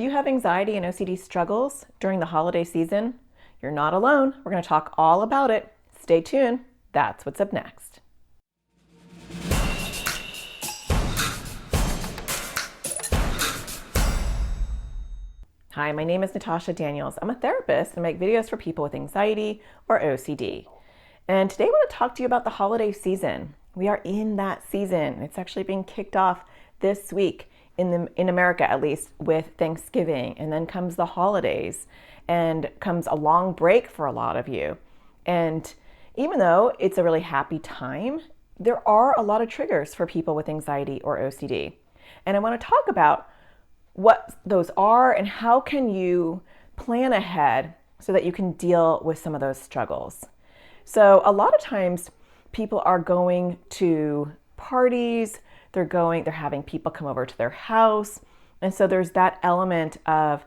Do you have anxiety and OCD struggles during the holiday season? You're not alone. We're going to talk all about it. Stay tuned. That's what's up next. Hi, my name is Natasha Daniels. I'm a therapist and make videos for people with anxiety or OCD. And today I want to talk to you about the holiday season. We are in that season. It's actually being kicked off this week in America, at least, with Thanksgiving, and then comes the holidays and comes a long break for a lot of you. And even though it's a really happy time, there are a lot of triggers for people with anxiety or OCD. And I want to talk about what those are and how can you plan ahead so that you can deal with some of those struggles. So a lot of times people are going to parties, they're having people come over to their house. And so there's that element of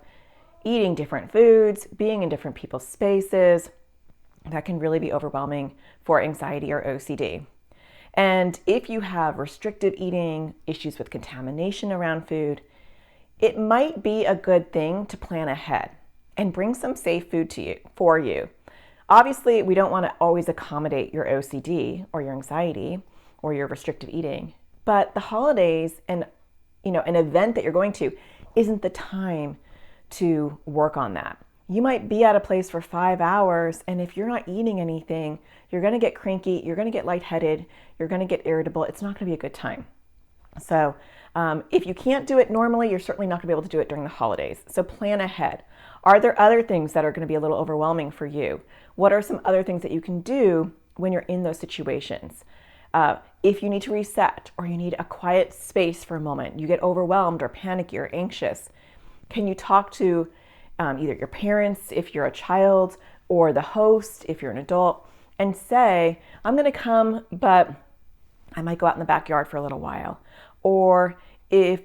eating different foods, being in different people's spaces that can really be overwhelming for anxiety or OCD. And if you have restrictive eating, issues with contamination around food, it might be a good thing to plan ahead and bring some safe food for you. Obviously, we don't want to always accommodate your OCD or your anxiety or your restrictive eating, but the holidays and an event that you're going to isn't the time to work on that. You might be at a place for 5 hours, and if you're not eating anything, you're going to get cranky, you're going to get lightheaded, you're going to get irritable. It's not going to be a good time. So if you can't do it normally, you're certainly not going to be able to do it during the holidays. So plan ahead. Are there other things that are going to be a little overwhelming for you? What are some other things that you can do when you're in those situations? If you need to reset or you need a quiet space for a moment, you get overwhelmed or panicky or anxious, can you talk to either your parents if you're a child or the host if you're an adult and say, I'm going to come, but I might go out in the backyard for a little while. Or if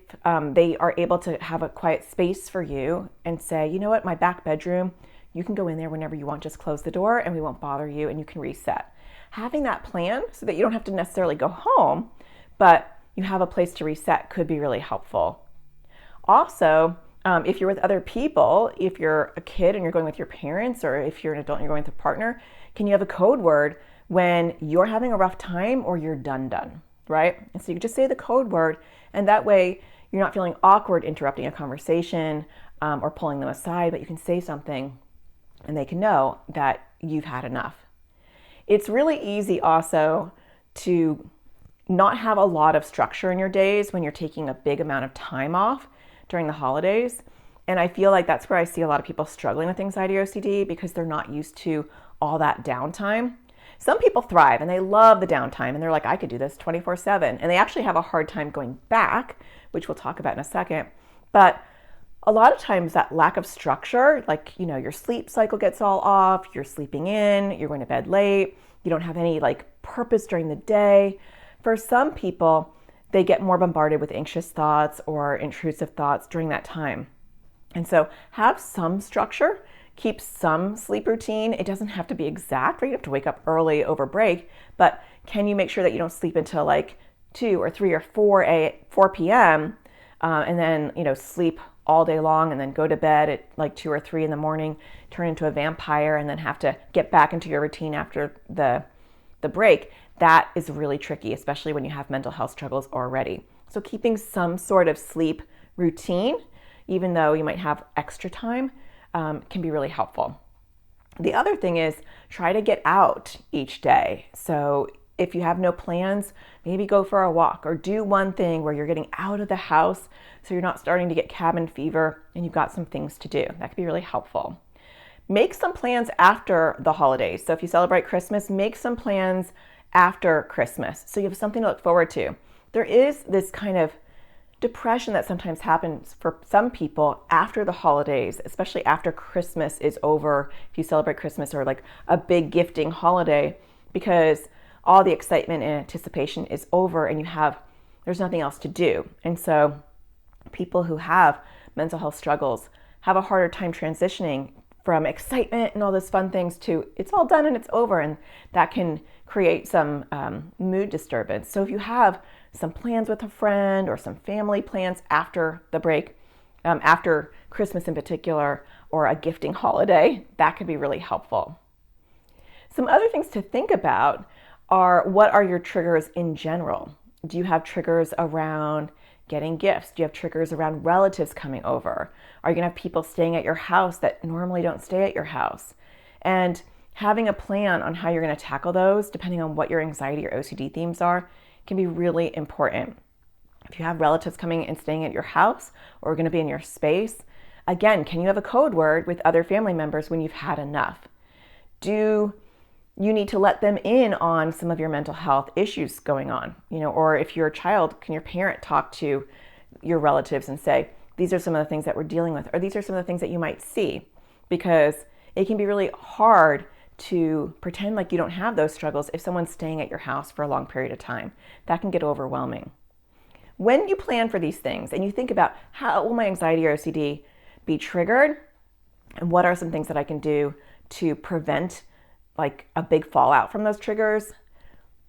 they are able to have a quiet space for you and say, you know what, my back bedroom, you can go in there whenever you want, just close the door and we won't bother you and you can reset. Having that plan so that you don't have to necessarily go home, but you have a place to reset could be really helpful. Also, if you're with other people, if you're a kid and you're going with your parents, or if you're an adult and you're going with a partner, can you have a code word when you're having a rough time or you're done, right? And so you can just say the code word, and that way you're not feeling awkward interrupting a conversation or pulling them aside, but you can say something and they can know that you've had enough. It's really easy also to not have a lot of structure in your days when you're taking a big amount of time off during the holidays. And I feel like that's where I see a lot of people struggling with anxiety or OCD because they're not used to all that downtime. Some people thrive and they love the downtime and they're like, I could do this 24/7. And they actually have a hard time going back, which we'll talk about in a second. But a lot of times that lack of structure, like, your sleep cycle gets all off, you're sleeping in, you're going to bed late, you don't have any purpose during the day. For some people, they get more bombarded with anxious thoughts or intrusive thoughts during that time. And so have some structure, keep some sleep routine. It doesn't have to be exact, right? You have to wake up early over break, but can you make sure that you don't sleep until 2 or 3 or 4 p.m. And then, sleep all day long and then go to bed at 2 or 3 in the morning, turn into a vampire and then have to get back into your routine after the break. That is really tricky, especially when you have mental health struggles already. So keeping some sort of sleep routine, even though you might have extra time, can be really helpful. The other thing is try to get out each day. So if you have no plans, maybe go for a walk or do one thing where you're getting out of the house so you're not starting to get cabin fever and you've got some things to do. That could be really helpful. Make some plans after the holidays. So if you celebrate Christmas, make some plans after Christmas so you have something to look forward to. There is this kind of depression that sometimes happens for some people after the holidays, especially after Christmas is over, if you celebrate Christmas or a big gifting holiday, because all the excitement and anticipation is over and there's nothing else to do. And so people who have mental health struggles have a harder time transitioning from excitement and all those fun things to it's all done and it's over, and that can create some mood disturbance. So if you have some plans with a friend or some family plans after the break, after Christmas in particular, or a gifting holiday, that could be really helpful. Some other things to think about are, what are your triggers in general? Do you have triggers around getting gifts? Do you have triggers around relatives coming over? Are you going to have people staying at your house that normally don't stay at your house? And having a plan on how you're going to tackle those, depending on what your anxiety or OCD themes are, can be really important. If you have relatives coming and staying at your house or going to be in your space, again, can you have a code word with other family members when you've had enough? Do you need to let them in on some of your mental health issues going on? Or if you're a child, can your parent talk to your relatives and say, these are some of the things that we're dealing with, or these are some of the things that you might see? Because it can be really hard to pretend like you don't have those struggles if someone's staying at your house for a long period of time. That can get overwhelming. When you plan for these things and you think about, how will my anxiety or OCD be triggered, and what are some things that I can do to prevent like a big fallout from those triggers,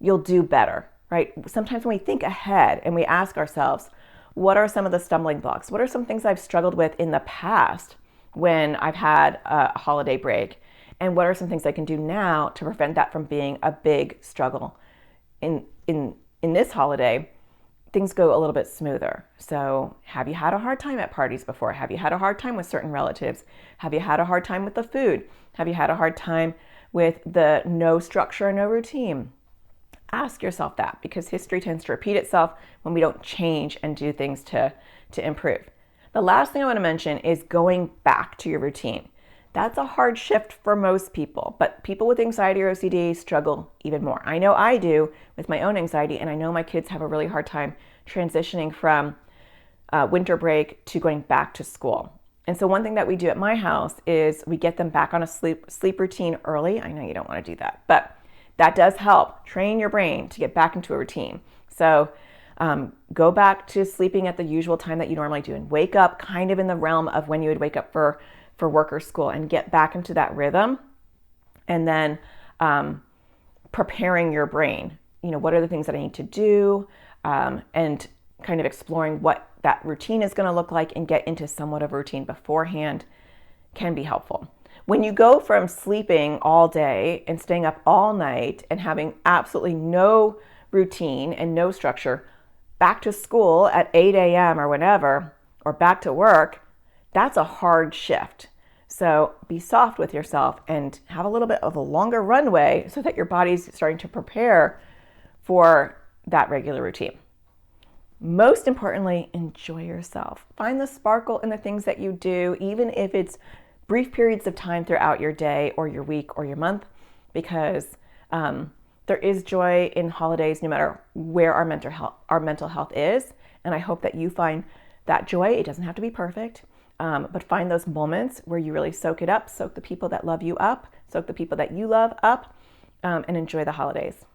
you'll do better, right? Sometimes when we think ahead and we ask ourselves, what are some of the stumbling blocks? What are some things I've struggled with in the past when I've had a holiday break? And what are some things I can do now to prevent that from being a big struggle? In this holiday, things go a little bit smoother. So have you had a hard time at parties before? Have you had a hard time with certain relatives? Have you had a hard time with the food? Have you had a hard time with the no structure, no routine? Ask yourself that, because history tends to repeat itself when we don't change and do things to improve. The last thing I want to mention is going back to your routine. That's a hard shift for most people, but people with anxiety or OCD struggle even more. I know I do with my own anxiety, and I know my kids have a really hard time transitioning from winter break to going back to school. And so one thing that we do at my house is we get them back on a sleep routine early. I know you don't want to do that, but that does help train your brain to get back into a routine. So go back to sleeping at the usual time that you normally do, and wake up kind of in the realm of when you would wake up for work or school, and get back into that rhythm. And then preparing your brain, what are the things that I need to do, and kind of exploring what that routine is going to look like, and get into somewhat of a routine beforehand can be helpful. When you go from sleeping all day and staying up all night and having absolutely no routine and no structure, back to school at 8 a.m. or whenever, or back to work, that's a hard shift. So be soft with yourself and have a little bit of a longer runway so that your body's starting to prepare for that regular routine. Most importantly, enjoy yourself. Find the sparkle in the things that you do, even if it's brief periods of time throughout your day or your week or your month, because there is joy in holidays no matter where our mental health is. And I hope that you find that joy. It doesn't have to be perfect, but find those moments where you really soak it up, soak the people that love you up, soak the people that you love up, and enjoy the holidays.